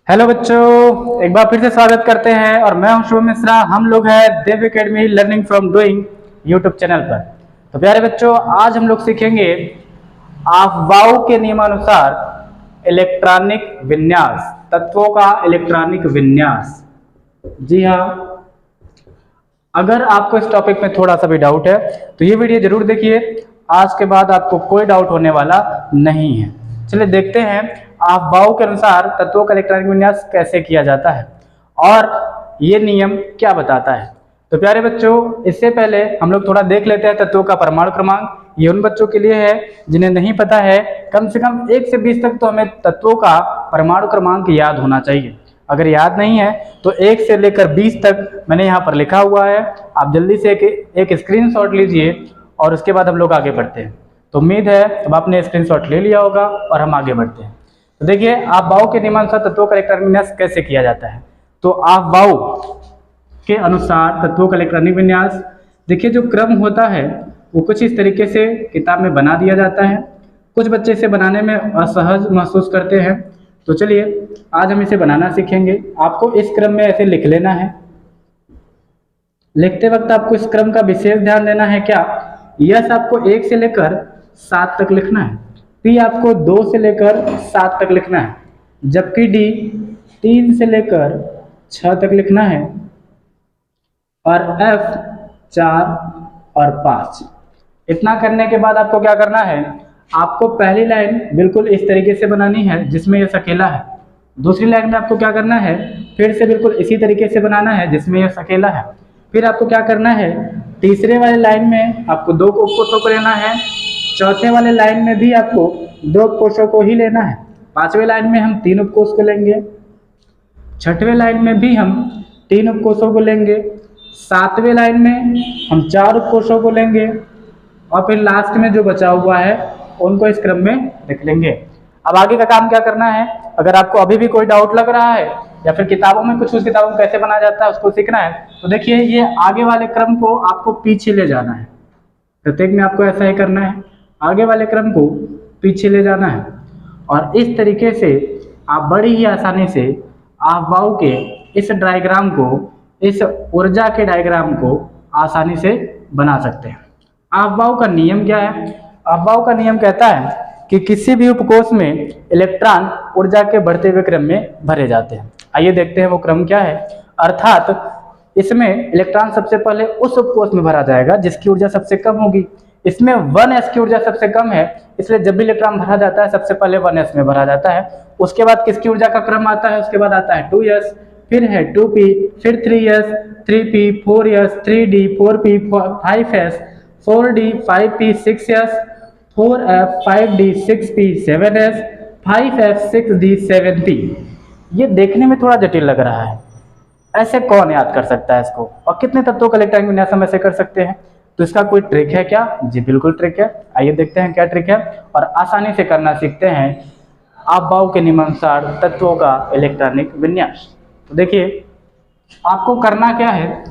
Hello बच्चों, एक बार फिर से स्वागत करते हैं और मैं हूं शुभ मिश्रा। हम लोग हैं Dev academy learning from doing YouTube channel पर। तो प्यारे बच्चों, आज हम लोग सीखेंगे अफबाउ के नियमानुसार इलेक्ट्रॉनिक विन्यास, तत्वों का इलेक्ट्रॉनिक विन्यास। जी हाँ, अगर आपको इस टॉपिक में थोड़ा सा भी डाउट है तो ये वीडियो जरूर देखिए। आज के बाद आपको कोई डाउट होने वाला नहीं है। चलिए देखते हैं अफबाउ के अनुसार तत्वों का इलेक्ट्रॉनिक विन्यास कैसे किया जाता है और ये नियम क्या बताता है। तो प्यारे बच्चों, इससे पहले हम लोग थोड़ा देख लेते हैं तत्वों का परमाणु क्रमांक। ये उन बच्चों के लिए है जिन्हें नहीं पता है। कम से कम 1 से 20 तक तो हमें तत्वों का परमाणु क्रमांक याद होना चाहिए। अगर याद नहीं है तो 1 से लेकर 20 तक मैंने यहाँ पर लिखा हुआ है। आप जल्दी से एक स्क्रीनशॉट लीजिए और उसके बाद हम लोग आगे बढ़ते हैं। तो उम्मीद है अब आपने स्क्रीनशॉट ले लिया होगा और हम आगे बढ़ते हैं। तो देखिए अफबाउ के नियमानुसार तत्वों का इलेक्ट्रॉनिक विन्यास कैसे किया जाता है। तो अफबाउ के अनुसार तत्वों का इलेक्ट्रॉनिक विन्यास, देखिए जो क्रम होता है वो कुछ इस तरीके से किताब में बना दिया जाता है। कुछ बच्चे इसे बनाने में असहज महसूस करते हैं, तो चलिए आज हम इसे बनाना सीखेंगे। आपको इस क्रम में ऐसे लिख लेना है। लिखते वक्त आपको इस क्रम का विशेष ध्यान देना है। क्या यस आपको 1 से लेकर 7 तक लिखना है, पी आपको 2 से लेकर 7 तक लिखना है, जबकि डी 3 से लेकर 6 तक लिखना है और एफ 4 और 5। इतना करने के बाद आपको क्या करना है, आपको पहली लाइन बिल्कुल इस तरीके से बनानी है जिसमें यह अकेला है। दूसरी लाइन में आपको क्या करना है, फिर से बिल्कुल इसी तरीके से बनाना है जिसमें यह अकेला है। फिर आपको क्या करना है, तीसरे वाले लाइन में आपको 2 कोषों को लेना है। चौथे वाले लाइन में भी आपको 2 कोषों को ही लेना है। 5वें लाइन में हम 3 उपकोष को लेंगे। 6वें लाइन में भी हम 3 उपकोषों को लेंगे। 7वें लाइन में हम 4 उपकोषों को लेंगे और फिर लास्ट में जो बचा हुआ है उनको इस क्रम में लिख लेंगे। अब आगे का काम क्या करना है, अगर आपको अभी भी कोई डाउट लग रहा है या फिर किताबों में कुछ उस किताबों में कैसे बनाया जाता है उसको सीखना है, तो देखिए ये आगे वाले क्रम को आपको पीछे ले जाना है। प्रत्येक में आपको ऐसा ही करना है, आगे वाले क्रम को पीछे ले जाना है और इस तरीके से आप बड़ी ही आसानी से अफबाउ के इस डायग्राम को, इस ऊर्जा के डायग्राम को आसानी से बना सकते हैं। अफबाउ का नियम क्या है? अफबाउ का नियम कहता है कि किसी भी उपकोष में इलेक्ट्रॉन ऊर्जा के बढ़ते हुए क्रम में भरे जाते हैं। आइए देखते हैं वो क्रम क्या है। अर्थात इसमें इलेक्ट्रॉन सबसे पहले उस उपकोष में भरा जाएगा जिसकी ऊर्जा सबसे कम होगी। इसमें 1s की ऊर्जा सबसे कम है, इसलिए जब भी इलेक्ट्रॉन भरा जाता है सबसे पहले 1s में भरा जाता है। उसके बाद किसकी ऊर्जा का क्रम आता है, उसके बाद आता है 2s, फिर है 2p, फिर 3s, 3p, 4s, 3d, 4p, 5s, 4d, 5p, 6s, 4f, 5d, 6p, 7s, 5f, 6d, 7p। ये देखने में थोड़ा जटिल लग रहा है, ऐसे कौन याद कर सकता है इसको, और कितने तत्वों का इलेक्ट्रॉनिक विन्यास हम ऐसे कर सकते हैं? तो इसका कोई ट्रिक है क्या? जी बिल्कुल ट्रिक है। आइए देखते हैं क्या ट्रिक है और आसानी से करना सीखते हैं अफबाउ के नियमानुसार तत्वों का इलेक्ट्रॉनिक विन्यास। तो देखिए आपको करना क्या है,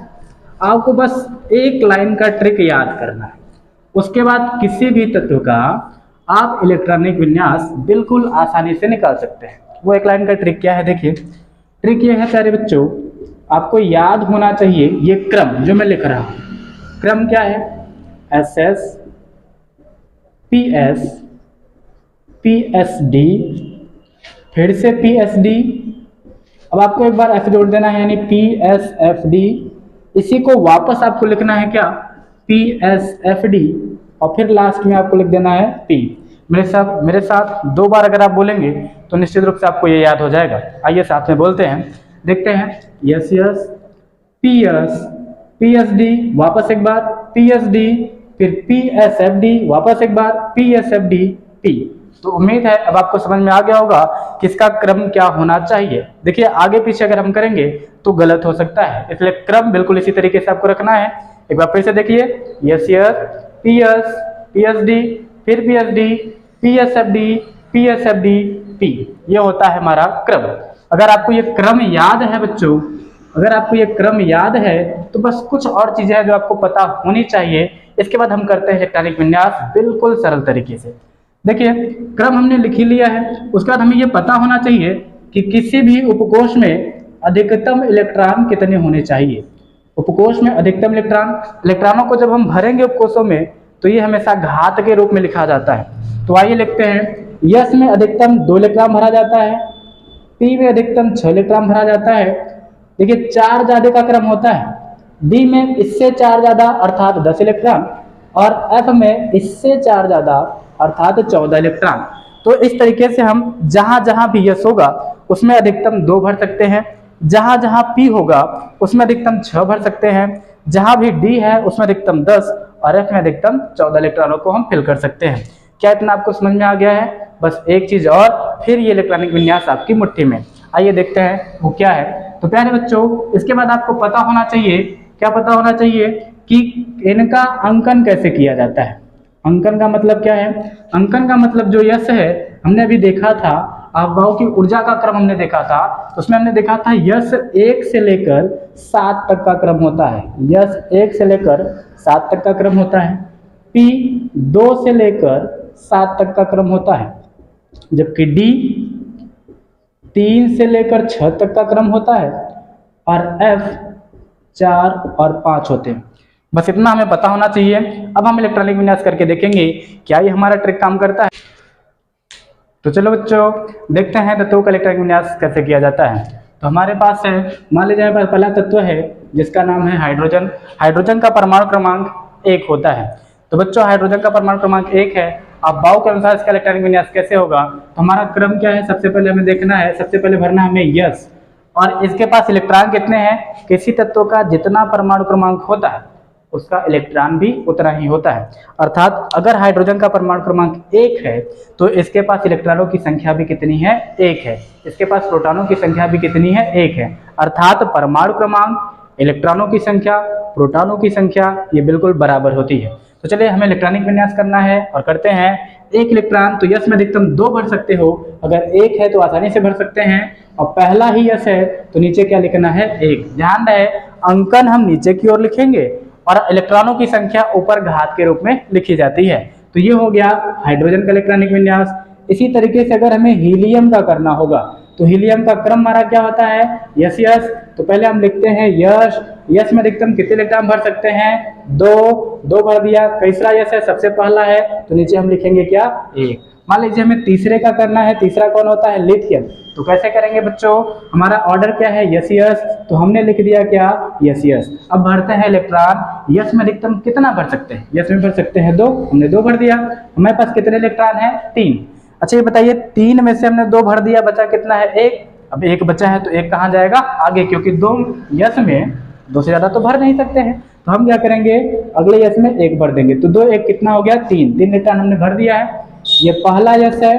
आपको बस एक लाइन का ट्रिक याद करना है। उसके बाद किसी भी तत्व का आप इलेक्ट्रॉनिक विन्यास बिल्कुल आसानी से निकाल सकते हैं। वो एक लाइन का ट्रिक क्या है, देखिए ट्रिक ये है प्यारे बच्चों, आपको याद होना चाहिए ये क्रम जो मैं लिख रहा हूँ। क्रम क्या है? SS, PS, PSD, फिर से PSD। अब आपको एक बार F जोड़ देना है, यानी PSFD। इसी को वापस आपको लिखना है क्या, PSFD, और फिर लास्ट में आपको लिख देना है P। मेरे साथ 2 बार अगर आप बोलेंगे तो निश्चित रूप से आपको ये याद हो जाएगा। आइए साथ में बोलते हैं, देखते हैं। यस यस, PS, PSD, वापस एक बार PSD, फिर PSFD, वापस एक बार PSFD, P। तो उम्मीद है अब आपको समझ में आ गया होगा कि इसका क्रम क्या होना चाहिए। देखिए आगे पीछे अगर हम करेंगे तो गलत हो सकता है, इसलिए क्रम बिल्कुल इसी तरीके से आपको रखना है। एक बार फिर से देखिए, यस यस, PS, PSD, फिर PSD, PSFD, PSFD, P। ये होता है हमारा क्रम। अगर आपको ये क्रम याद है बच्चों, अगर आपको ये क्रम याद है तो बस कुछ और चीजें हैं जो आपको पता होनी चाहिए। इसके बाद हम करते हैं इलेक्ट्रॉनिक विन्यास बिल्कुल सरल तरीके से। देखिए क्रम हमने लिख ही लिया है, उसके बाद हमें ये पता होना चाहिए कि किसी भी उपकोष में अधिकतम इलेक्ट्रॉन कितने होने चाहिए। उपकोष में अधिकतम इलेक्ट्रॉनों को जब हम भरेंगे उपकोषों में तो ये हमेशा घात के रूप में लिखा जाता है। तो आइए लिखते हैं, यस में अधिकतम 2 इलेक्ट्रॉन भरा जाता है, पी में अधिकतम 6 इलेक्ट्रॉन भरा जाता है। देखिए 4 ज्यादा का क्रम होता है, डी में इससे 4 ज्यादा अर्थात 10 इलेक्ट्रॉन, और एफ में इससे 4 ज्यादा अर्थात 14 इलेक्ट्रॉन। तो इस तरीके से हम जहां जहां भी यस होगा उसमें अधिकतम 2 भर सकते हैं, जहां जहां पी होगा उसमें अधिकतम 6 भर सकते हैं, जहां भी डी है उसमें अधिकतम 10 और एफ में अधिकतम 14 इलेक्ट्रॉनों को हम फिल कर सकते हैं। क्या इतना आपको समझ में आ गया है? बस एक चीज और, फिर ये इलेक्ट्रॉनिक विन्यास आपकी मुट्ठी में। आइए देखते हैं वो क्या है। तो प्यारे बच्चों, इसके बाद आपको पता होना चाहिए, क्या पता होना चाहिए कि इनका अंकन कैसे किया जाता है। अंकन का मतलब क्या है? अंकन का मतलब जो यश है, हमने अभी देखा था अफवाहों की ऊर्जा का क्रम हमने देखा था, उसमें हमने देखा था यश 1 से लेकर 7 तक का क्रम होता है। यश 1 से लेकर 7 तक का क्रम होता है, पी 2 से लेकर 7 तक का क्रम होता है, जबकि डी 3 से लेकर 6 तक का क्रम होता है, और एफ 4 और 5 होते हैं। बस इतना हमें पता होना चाहिए। अब हम इलेक्ट्रॉनिक विन्यास करके देखेंगे क्या ये हमारा ट्रिक काम करता है। तो चलो बच्चों देखते हैं तत्वों का इलेक्ट्रॉनिक विन्यास कैसे किया जाता है। तो हमारे पास है, मान लीजिए हमारे पास पहला तत्व है जिसका नाम है हाइड्रोजन। हाइड्रोजन का परमाणु क्रमांक 1 होता है। तो बच्चों हाइड्रोजन का परमाणु क्रमांक 1 है। अब बाउ के अनुसार इसका इलेक्ट्रॉनिक विन्यास कैसे होगा, तो हमारा क्रम क्या है, सबसे पहले हमें देखना है, सबसे पहले भरना हमें यस, और इसके पास इलेक्ट्रॉन कितने हैं। किसी तत्व का जितना परमाणु क्रमांक होता है उसका इलेक्ट्रॉन भी उतना ही होता है। अर्थात अगर हाइड्रोजन का परमाणु क्रमांक 1 है तो इसके पास इलेक्ट्रॉनों की संख्या भी कितनी है, 1 है। इसके पास प्रोटॉनों की संख्या भी कितनी है, 1 है। अर्थात परमाणु क्रमांक, इलेक्ट्रॉनों की संख्या, प्रोटॉनों की संख्या ये बिल्कुल बराबर होती है। तो चलिए हमें इलेक्ट्रॉनिक विन्यास करना है और करते हैं। 1 इलेक्ट्रॉन तो यस में अधिकतम 2 भर सकते हो, अगर 1 है तो आसानी से भर सकते हैं, और पहला ही यस है तो नीचे क्या लिखना है, 1। ध्यान रहे अंकन हम नीचे की ओर लिखेंगे और इलेक्ट्रॉनों की संख्या ऊपर घात के रूप में लिखी जाती है। तो ये हो गया हाइड्रोजन का इलेक्ट्रॉनिक विन्यास। इसी तरीके से अगर हमें हीलियम का करना होगा तो हीलियम का क्रम हमारा क्या होता है, यस यस। तो पहले हम लिखते हैं यश, यस में अधिकतम कितने इलेक्ट्रॉन भर सकते हैं, 2 भर दिया। तीसरा यस है, सबसे पहला है तो नीचे हम लिखेंगे क्या, 1। मान लीजिए हमें तीसरे का करना है, तीसरा कौन होता है, लिथियम। तो कैसे करेंगे बच्चों, हमारा ऑर्डर क्या है, यस यस, तो हमने लिख दिया क्या, यस यस। अब भरते हैं इलेक्ट्रॉन, यस में अधिकतम कितना भर सकते हैं, यस में भर सकते हैं 2, हमने 2 भर दिया। हमारे पास कितने इलेक्ट्रॉन है, 3। अच्छा ये बताइए 3 में से हमने 2 भर दिया, बचा कितना है, 1। अब 1 बचा है तो 1 कहाँ जाएगा, आगे, क्योंकि 2 यस में 2 से ज्यादा तो भर नहीं सकते हैं। तो हम क्या करेंगे, अगले यस में 1 भर देंगे, तो 2 1 कितना हो गया, 3 इलेक्ट्रॉन हमने भर दिया है। ये पहला यस है,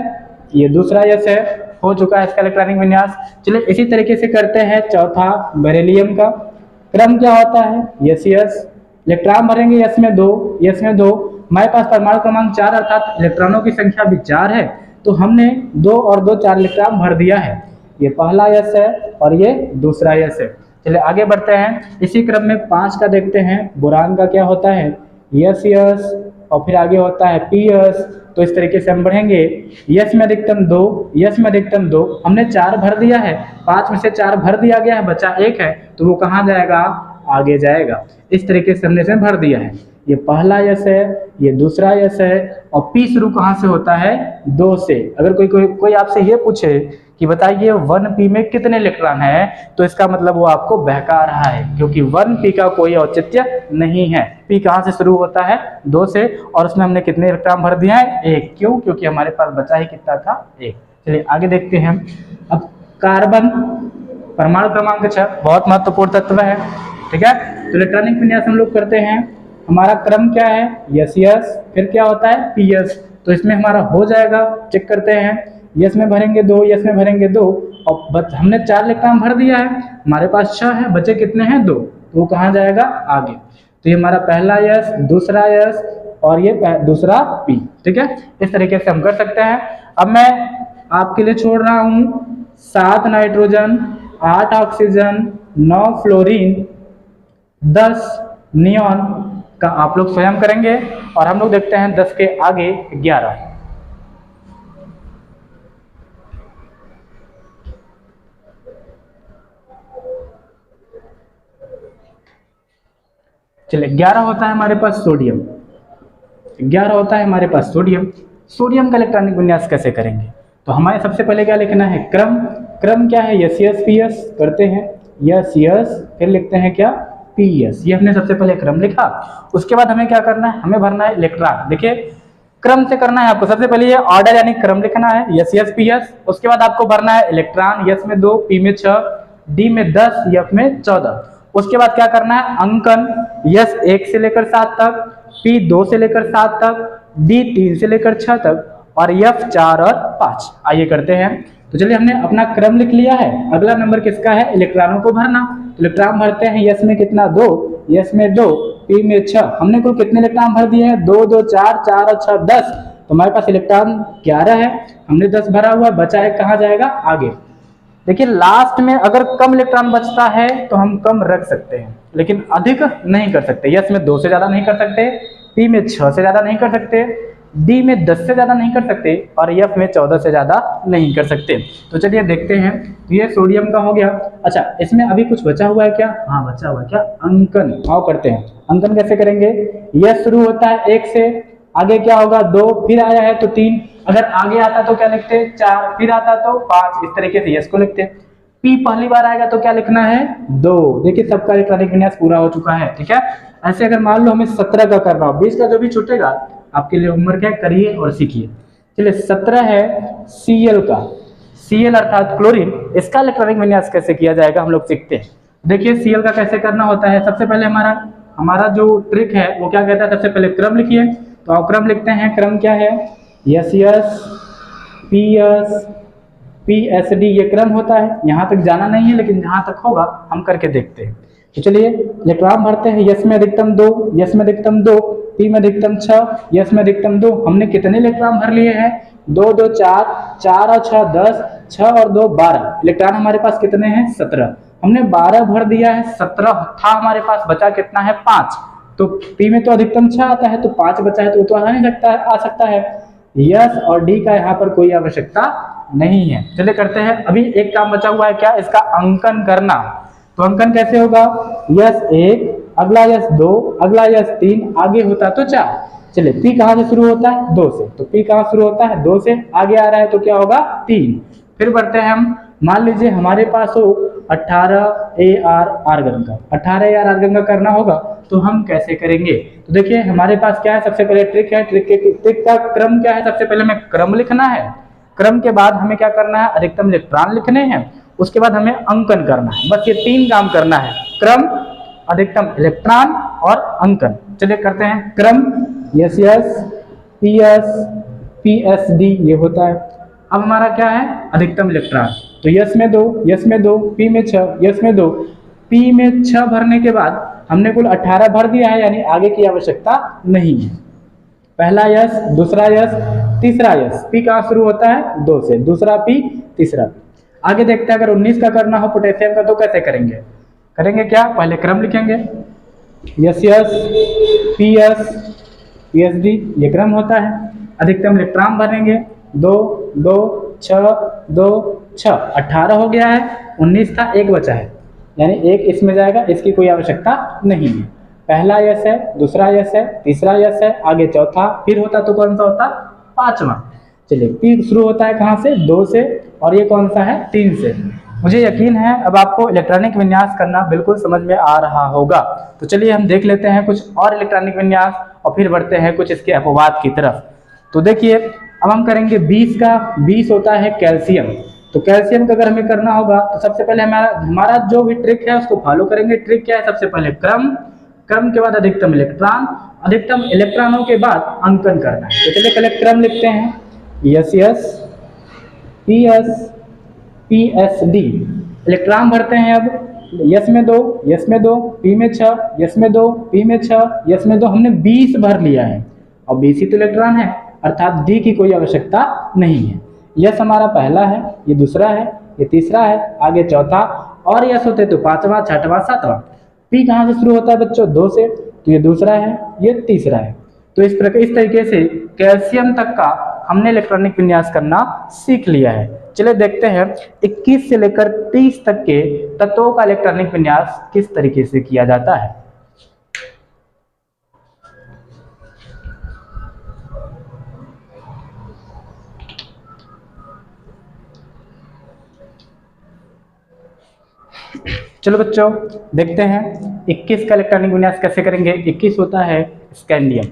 ये दूसरा यस है, हो चुका है इसका इलेक्ट्रॉनिक विन्यास। चलिए इसी तरीके से करते हैं चौथा बेरिलियम का। क्रम क्या होता है, यस यस, इलेक्ट्रॉन भरेंगे यस में 2, यस में 2। हमारे पास परमाणु क्रमांक 4 अर्थात इलेक्ट्रॉनों की संख्या भी 4 है, तो हमने 2 और 2 4 इलेक्ट्रॉन भर दिया है। ये पहला यस है और ये दूसरा यस है। चलिए आगे बढ़ते हैं, इसी क्रम में 5 का देखते हैं। बोरान का क्या होता है, यस यस, और फिर आगे होता है पी यस। तो इस तरीके से हम बढ़ेंगे, यस में अधिकतम 2, यस में अधिकतम 2, हमने 4 भर दिया है, 5 में से 4 भर दिया गया है, बचा 1 है, तो वो कहाँ जाएगा, आगे जाएगा। इस तरीके से हमने इसे भर दिया है। ये पहला यस है, ये दूसरा यस है, और पी शुरू कहाँ से होता है, 2 से। अगर कोई आपसे ये पूछे कि बताइए 1p में कितने इलेक्ट्रॉन है, तो इसका मतलब वो आपको बहका रहा है, क्योंकि 1p का कोई औचित्य नहीं है। p कहाँ से शुरू होता है, 2 से, और उसमें हमने कितने इलेक्ट्रॉन भर दिया है, 1। क्यों, क्योंकि हमारे पास बचा ही कितना था, 1। चलिए आगे देखते हैं। अब कार्बन परमाणु क्रमांक 6 बहुत महत्वपूर्ण तत्व है, ठीक है। तो इलेक्ट्रॉनिक विन्यास हम लोग करते हैं। हमारा क्रम क्या है, यस यस, फिर क्या होता है, पी यस। तो इसमें हमारा हो जाएगा, चेक करते हैं। यस में भरेंगे 2, यस में भरेंगे 2, और हमने 4 इलेक्ट्रॉन भर दिया है, हमारे पास 6 है, बचे कितने हैं, 2, तो वो कहाँ जाएगा, आगे। तो ये हमारा पहला यस, दूसरा यस, और ये दूसरा पी, ठीक है। इस तरीके से हम कर सकते हैं। अब मैं आपके लिए छोड़ रहा हूँ 7 नाइट्रोजन, 8 ऑक्सीजन, 9 फ्लोरीन, 10 नियॉन का आप लोग स्वयं करेंगे, और हम लोग देखते हैं 10 के आगे 11। चलिए 11 होता है हमारे पास सोडियम, 11 होता है हमारे पास सोडियम। सोडियम का इलेक्ट्रॉनिक विन्यास कैसे करेंगे? तो हमारे सबसे पहले क्या लिखना है? क्रम। क्रम क्या है? SES करते हैं SES, फिर लिखते हैं क्या? PS। ये हमने सबसे पहले क्रम लिखा। उसके बाद हमें क्या करना है? हमें भरना है इलेक्ट्रॉन। देखिए क्रम से करना है आपको, सबसे पहले ये ऑर्डर यानी क्रम लिखना है SES PS। उसके बाद आपको भरना है इलेक्ट्रॉन, S में 2, P में 6, D में 10, F में 14। उसके बाद क्या करना है? अंकन। S 1 से लेकर 7 तक, P 2 से लेकर 7 तक, D 3 से लेकर 6 तक और F 4 और 5। आइए करते हैं। तो चलिए हमने अपना क्रम लिख लिया है। अगला नंबर किसका है? इलेक्ट्रॉनों को भरना। इलेक्ट्रॉन भरते हैं। S में कितना? 2, S में 2, P में 6। हमने कुल कितने इलेक्ट्रॉन भर दिए हैं? 2 2 4, 4 और 6 10। तो हमारे पास इलेक्ट्रॉन 11 है, हमने 10 भरा हुआ, बचा है कहाँ जाएगा? आगे। देखिए लास्ट में अगर कम इलेक्ट्रॉन बचता है तो हम कम रख सकते हैं, लेकिन अधिक नहीं कर सकते। S में 2 से ज्यादा नहीं कर सकते, P में 6 से ज्यादा नहीं कर सकते, D में 10 से ज्यादा नहीं कर सकते और F में 14 से ज्यादा नहीं कर सकते। तो चलिए देखते हैं। तो ये सोडियम का हो गया। अच्छा इसमें अभी कुछ बचा हुआ है क्या? हाँ बचा हुआ है क्या? अंकन। आओ करते हैं। अंकन कैसे करेंगे? यह शुरू होता है 1 से, आगे क्या होगा? 2, फिर आया है तो 3, अगर आगे आता तो क्या लिखते? 4, फिर आता तो 5। इस तरीके से यस को लिखते। P पहली बार आएगा तो क्या लिखना है? 2। देखिए सबका इलेक्ट्रॉनिक विन्यास पूरा हो चुका है। ठीक है, ऐसे अगर मान लो हमें 17 का करना हो, 20 का जो भी छूटेगा आपके लिए होमवर्क है, करिए और सीखिए। चलिए 17 है Cl का, Cl अर्थात क्लोरीन। इसका इलेक्ट्रॉनिक विन्यास कैसे किया जाएगा हम लोग सीखते हैं। देखिए Cl का कैसे करना होता है। सबसे पहले हमारा जो ट्रिक है वो क्या कहता है? सबसे पहले क्रम लिखिए। तो आप क्रम लिखते हैं। क्रम क्या है? SES PS PSD, ये क्रम होता है। यहाँ तक जाना नहीं है, लेकिन जहाँ तक होगा हम करके देखते हैं। तो चलिए इलेक्ट्रॉन भरते हैं। S में अधिकतम 2, S में अधिकतम 2, P में अधिकतम 6, S में अधिकतम 2। हमने कितने इलेक्ट्रॉन भर लिए हैं? 2 2 4, 4 और 6 10, 6 और 2 12। इलेक्ट्रॉन हमारे पास कितने हैं? 17। हमने 12 भर दिया है, 17 था हमारे पास, बचा कितना है? 5। तो P में तो अधिकतम 6 आता है, तो 5 बचा है, तो आ नहीं सकता है, आ सकता है। S और D का यहाँ पर कोई आवश्यकता नहीं है। चलिए करते हैं। अभी एक काम बचा हुआ है क्या? इसका अंकन करना। तो अंकन कैसे होगा? S 1, अगला S 2, अगला S 3, आगे होता तो 4। चलिए P कहाँ से शुरू होता है? 2 से। तो P कहाँ शुरू होता है? 2 से। आगे आ रहा है तो क्या होगा? 3। फिर बढ़ते हैं हम। मान लीजिए हमारे पास हो 18 AR आर्गन का, 18 AR आर्गन का करना होगा, तो हम कैसे करेंगे? तो देखिए हमारे पास क्या है? सबसे पहले ट्रिक है। ट्रिक का क्रम क्या है? सबसे पहले हमें क्रम लिखना है। क्रम के बाद हमें क्या करना है? अधिकतम इलेक्ट्रॉन लिखने हैं। उसके बाद हमें अंकन करना है। बस ये 3 काम करना है, क्रम, अधिकतम इलेक्ट्रॉन और अंकन। चलिए करते हैं। क्रम SES PS PSD ये होता है। अब हमारा क्या है? अधिकतम इलेक्ट्रॉन। तो S में 2, S में 2, P में 6, S में 2, P में 6 भरने के बाद हमने कुल 18 भर दिया है, यानी आगे की आवश्यकता नहीं है। पहला S, दूसरा S, तीसरा S। P कहाँ शुरू होता है? 2 से। दूसरा P, तीसरा P। आगे देखते हैं। अगर 19 का करना हो पोटेशियम का तो कैसे करेंगे? करेंगे क्या? पहले क्रम लिखेंगे। SES PS PSD ये क्रम होता है। अधिकतम इलेक्ट्रॉन भरेंगे। 2 2 6 2 6, 18 हो गया है। 19 था, 1 बचा है, यानी 1 इसमें जाएगा, इसकी कोई आवश्यकता नहीं है। पहला S है, दूसरा S है, तीसरा S है, आगे चौथा, फिर होता तो कौन सा होता? 5वां। चलिए P शुरू होता है कहाँ से? 2 से, और ये कौन सा है? 3 से। मुझे यकीन है अब आपको इलेक्ट्रॉनिक विन्यास करना बिल्कुल समझ में आ रहा होगा। तो चलिए हम देख लेते हैं कुछ और इलेक्ट्रॉनिक विन्यास और फिर बढ़ते हैं कुछ इसके अपवाद की तरफ। तो देखिए अब हम करेंगे 20 का। 20 होता है कैल्शियम। तो कैल्शियम का अगर हमें करना होगा तो सबसे पहले हमारा जो भी ट्रिक है उसको फॉलो करेंगे। ट्रिक क्या है? सबसे पहले क्रम, क्रम के बाद अधिकतम इलेक्ट्रॉन, अधिकतम इलेक्ट्रॉनों के बाद अंकन करना है। तो चलिए पहले क्रम लिखते हैं। SES PS PSD इलेक्ट्रॉन भरते हैं। अब S में 2, S में 2, P में 6, S में 2, P में 6, S में 2। हमने 20 भर लिया है और 20 ही तो इलेक्ट्रॉन है, अर्थात D की कोई आवश्यकता नहीं है। S हमारा पहला है, ये दूसरा है, ये तीसरा है, आगे चौथा, और S होते तो 5वां, 6वां, 7वां। P कहाँ से शुरू होता है बच्चों? 2 से। तो ये दूसरा है, ये तीसरा है। तो इस तरीके से कैल्शियम तक का हमने इलेक्ट्रॉनिक विन्यास करना सीख लिया है। चलिए देखते हैं 21 से लेकर 30 तक के तत्वों का इलेक्ट्रॉनिक विन्यास किस तरीके से किया जाता है। चलो बच्चों देखते हैं 21 का इलेक्ट्रॉनिक विन्यास कैसे करेंगे। 21 होता है स्कैंडियम,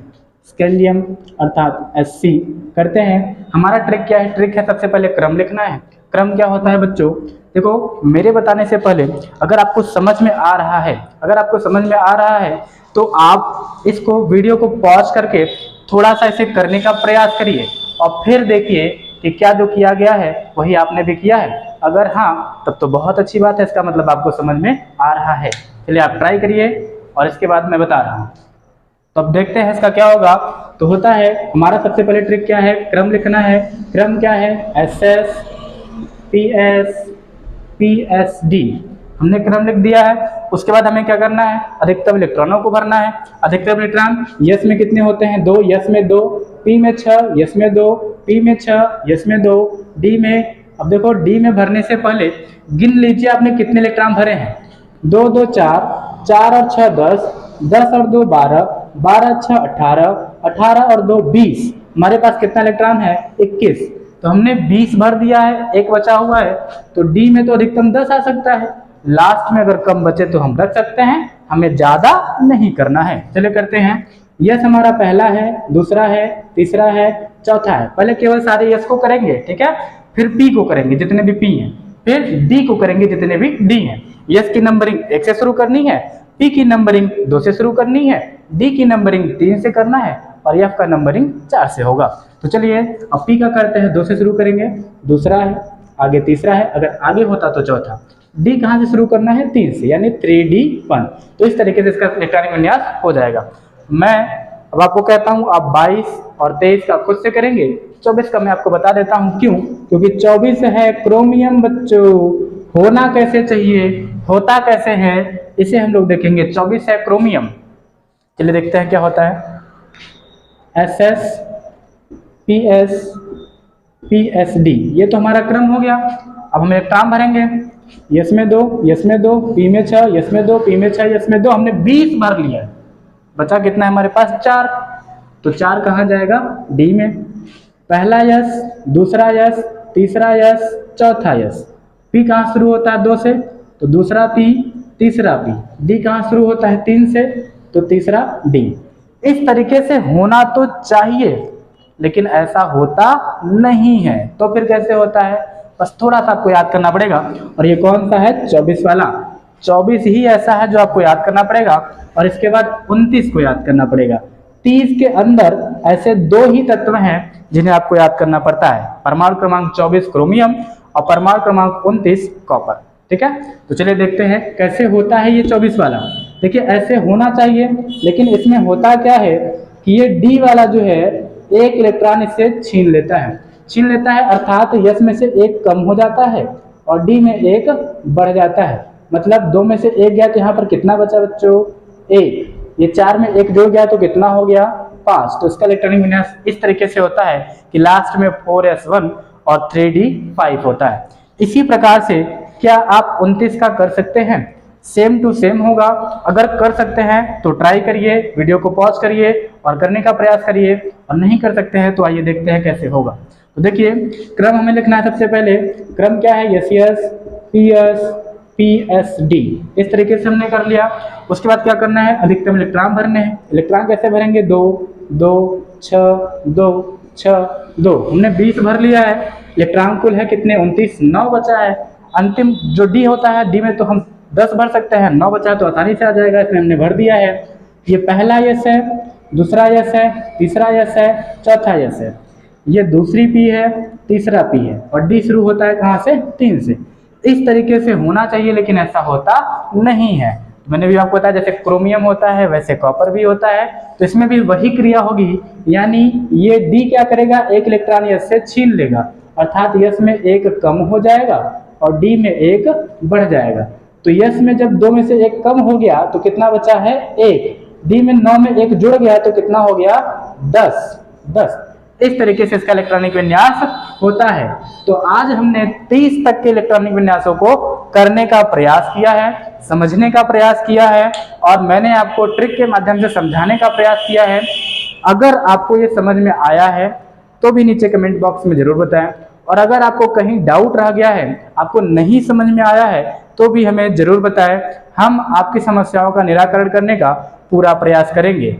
स्कैंडियम अर्थात Sc करते हैं। हमारा ट्रिक क्या है, ट्रिक है सबसे पहले क्रम लिखना है। क्रम क्या होता है बच्चों, देखो मेरे बताने से पहले अगर आपको समझ में आ रहा है, अगर आपको समझ में आ रहा है तो आप इसको वीडियो को पॉज करके थोड़ा सा इसे करने का प्रयास करिए और फिर देखिए कि क्या जो किया गया है वही आपने भी किया है। अगर हाँ तब तो बहुत अच्छी बात है, इसका मतलब आपको समझ में आ रहा है। चलिए आप ट्राई करिए और इसके बाद मैं बता रहा हूँ। तो अब देखते हैं इसका क्या होगा। तो होता है हमारा सबसे पहले ट्रिक क्या है, क्रम लिखना है। क्रम क्या है, SS PS PSD, हमने क्रम लिख दिया है। उसके बाद हमें क्या करना है, अधिकतम इलेक्ट्रॉनों को भरना है। अधिकतम इलेक्ट्रॉन यस में कितने होते हैं, 2, यस में 2, पी में 6, यस में 2, पी में 6, यस में 2, डी में, अब देखो डी में भरने से पहले गिन लीजिए आपने कितने इलेक्ट्रॉन भरे हैं। 2 2 4, 4 और 6 10, 10 और 2 12, 12 6 18, 18 और 2 20, हमारे पास कितना इलेक्ट्रॉन है 21। तो हमने 20 भर दिया है, एक बचा हुआ है। तो डी में तो अधिकतम 10 आ सकता है, लास्ट में अगर कम बचे तो हम रख सकते हैं, हमें ज्यादा नहीं करना है। चलिए करते हैं। यस हमारा पहला है, दूसरा है, तीसरा है, चौथा है। पहले केवल सारे यस को करेंगे, ठीक है, फिर पी को करेंगे जितने भी पी हैं, फिर डी को करेंगे जितने भी डी हैं। यस की नंबरिंग 1 से शुरू करनी है, पी की नंबरिंग 2 से शुरू करनी है, डी की नंबरिंग 3 से करना है और एफ का नंबरिंग 4 से होगा। तो चलिए अब पी का करते हैं, 2 से शुरू करेंगे, दूसरा है, आगे तीसरा है, अगर आगे होता तो चौथा। डी कहाँ से शुरू करना है, 3 से, यानी 3D1। तो इस तरीके से इसका इलेक्ट्रॉनिक विन्यास हो जाएगा। मैं अब आपको कहता हूँ आप 22 और 23 का खुद से करेंगे, 24 का मैं आपको बता देता हूँ क्यों, क्योंकि 24 है क्रोमियम बच्चों। होना कैसे चाहिए, होता कैसे है, इसे हम लोग देखेंगे। 24 है क्रोमियम, चलिए देखते हैं क्या होता है। SS PS PSD, ये तो हमारा क्रम हो गया। अब हम इलेक्ट्रॉन भरेंगे, यस में 2, यस में 2, पी में 6, यस में 2, पी में 6, यस में 2, हमने 20 भर लिया है। बचा कितना है हमारे पास, 4। तो 4 कहाँ जाएगा, डी में। पहला यस, दूसरा यस, तीसरा यस, चौथा यस। पी कहाँ शुरू होता है, 2 से, तो दूसरा पी, तीसरा पी। डी कहाँ शुरू होता है, 3 से, तो तीसरा डी। इस तरीके से होना तो चाहिए, लेकिन ऐसा होता नहीं है। तो फिर कैसे होता है, बस थोड़ा सा आपको याद करना पड़ेगा। और ये कौन सा है, 24 वाला। 24 ही ऐसा है जो आपको याद करना पड़ेगा, और इसके बाद 29 को याद करना पड़ेगा। 30 के अंदर ऐसे 2 ही तत्व हैं जिन्हें आपको याद करना पड़ता है, परमाणु क्रमांक 24 क्रोमियम और परमाणु क्रमांक 29 कॉपर। ठीक है, तो चलिए देखते हैं कैसे होता है ये 24 वाला। देखिए ऐसे होना चाहिए, लेकिन इसमें होता क्या है कि ये डी वाला जो है एक इलेक्ट्रॉन इससे छीन लेता है, अर्थात यस में से एक कम हो जाता है और डी में एक बढ़ जाता है। मतलब 2 में से 1 गया तो यहाँ पर कितना बचा बच्चों, 1। ये 4 में 1 जुड़ गया तो कितना हो गया, 5। तो इसका इलेक्ट्रॉनिक विन्यास इस तरीके से होता है कि लास्ट में 4s1 और 3d5 होता है। इसी प्रकार से क्या आप 29 का कर सकते हैं, सेम टू सेम होगा। अगर कर सकते हैं तो ट्राई करिए, वीडियो को पॉज करिए और करने का प्रयास करिए, और नहीं कर सकते हैं तो आइए देखते हैं कैसे होगा। तो देखिए क्रम हमें लिखना है। सबसे पहले क्रम क्या है, SS PS PSD, इस तरीके से हमने कर लिया। उसके बाद क्या करना है, अधिकतम इलेक्ट्रॉन भरने हैं। इलेक्ट्रॉन कैसे भरेंगे, 2 2 6 2 6 2, हमने 20 भर लिया है। इलेक्ट्रॉन कुल है कितने, 29, 9 बचा है। अंतिम जो डी होता है, डी में तो हम 10 भर सकते हैं, 9 बचा तो आसानी से आ जाएगा, इसमें हमने भर दिया है। ये पहला यस है, दूसरा यस है, तीसरा यस है, चौथा यस है। ये दूसरी पी है, तीसरा पी है, और डी शुरू होता है कहाँ से, 3 से। इस तरीके से होना चाहिए, लेकिन ऐसा होता नहीं है। मैंने भी आपको बताया जैसे क्रोमियम होता है वैसे कॉपर भी होता है, तो इसमें भी वही क्रिया होगी, यानी ये डी क्या करेगा, एक इलेक्ट्रॉन यस से छीन लेगा, अर्थात यस में एक कम हो जाएगा और डी में एक बढ़ जाएगा। तो यस में जब 2 में से 1 कम हो गया तो कितना बचा है, 1। डी में 9 में 1 जुड़ गया तो कितना हो गया, 10। इस तरीके से इसका इलेक्ट्रॉनिक विन्यास होता है। तो आज हमने 30 तक के इलेक्ट्रॉनिक विन्यासों को करने का प्रयास किया है, समझने का प्रयास किया है, और मैंने आपको ट्रिक के माध्यम से समझाने का प्रयास किया है। अगर आपको ये समझ में आया है तो भी नीचे कमेंट बॉक्स में जरूर बताएं, और अगर आपको कहीं डाउट रह गया है, आपको नहीं समझ में आया है, तो भी हमें जरूर बताएं, हम आपकी समस्याओं का निराकरण करने का पूरा प्रयास करेंगे।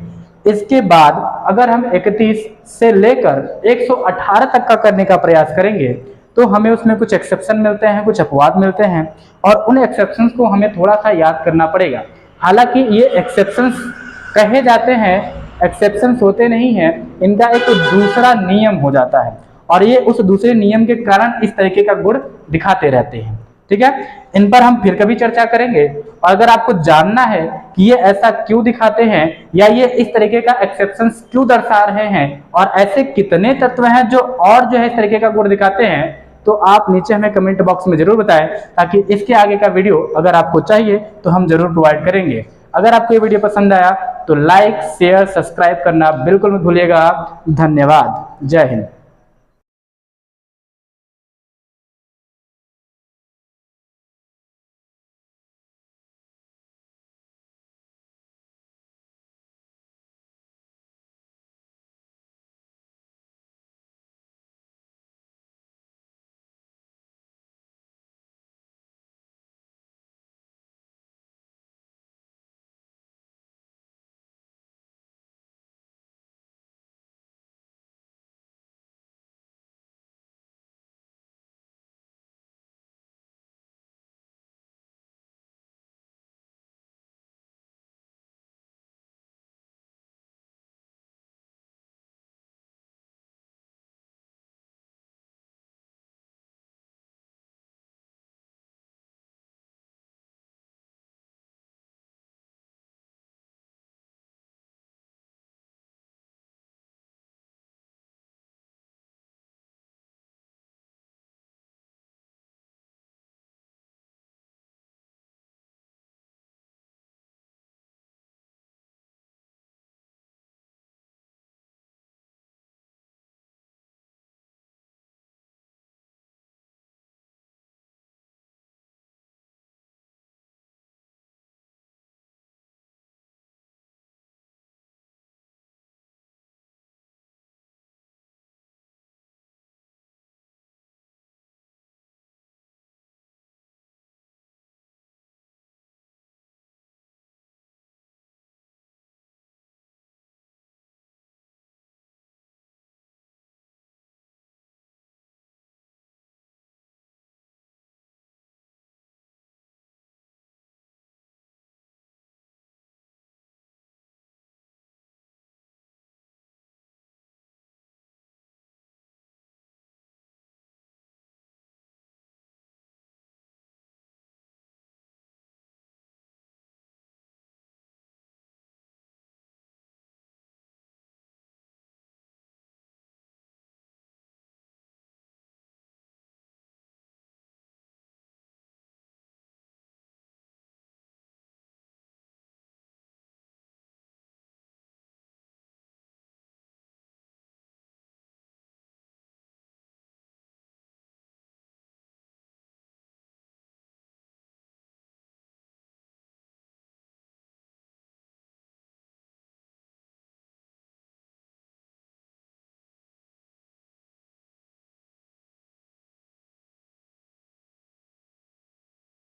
इसके बाद अगर हम 31 से लेकर 118 तक का करने का प्रयास करेंगे तो हमें उसमें कुछ एक्सेप्शन मिलते हैं, कुछ अपवाद मिलते हैं, और उन एक्सेप्शंस को हमें थोड़ा सा याद करना पड़ेगा। हालांकि ये एक्सेप्शंस कहे जाते हैं, एक्सेप्शंस होते नहीं हैं, इनका एक दूसरा नियम हो जाता है और ये उस दूसरे नियम के कारण इस तरीके का गुण दिखाते रहते हैं। ठीक है, इन पर हम फिर कभी चर्चा करेंगे। और अगर आपको जानना है कि ये ऐसा क्यों दिखाते हैं या ये इस तरीके का एक्सेप्शंस क्यों दर्शा रहे हैं और ऐसे कितने तत्व हैं जो और जो है इस तरीके का गुण दिखाते हैं, तो आप नीचे हमें कमेंट बॉक्स में जरूर बताएं, ताकि इसके आगे का वीडियो अगर आपको चाहिए तो हम जरूर प्रोवाइड करेंगे। अगर आपको ये वीडियो पसंद आया तो लाइक, शेयर, सब्सक्राइब करना बिल्कुल मत भूलिएगा। धन्यवाद। जय हिंद।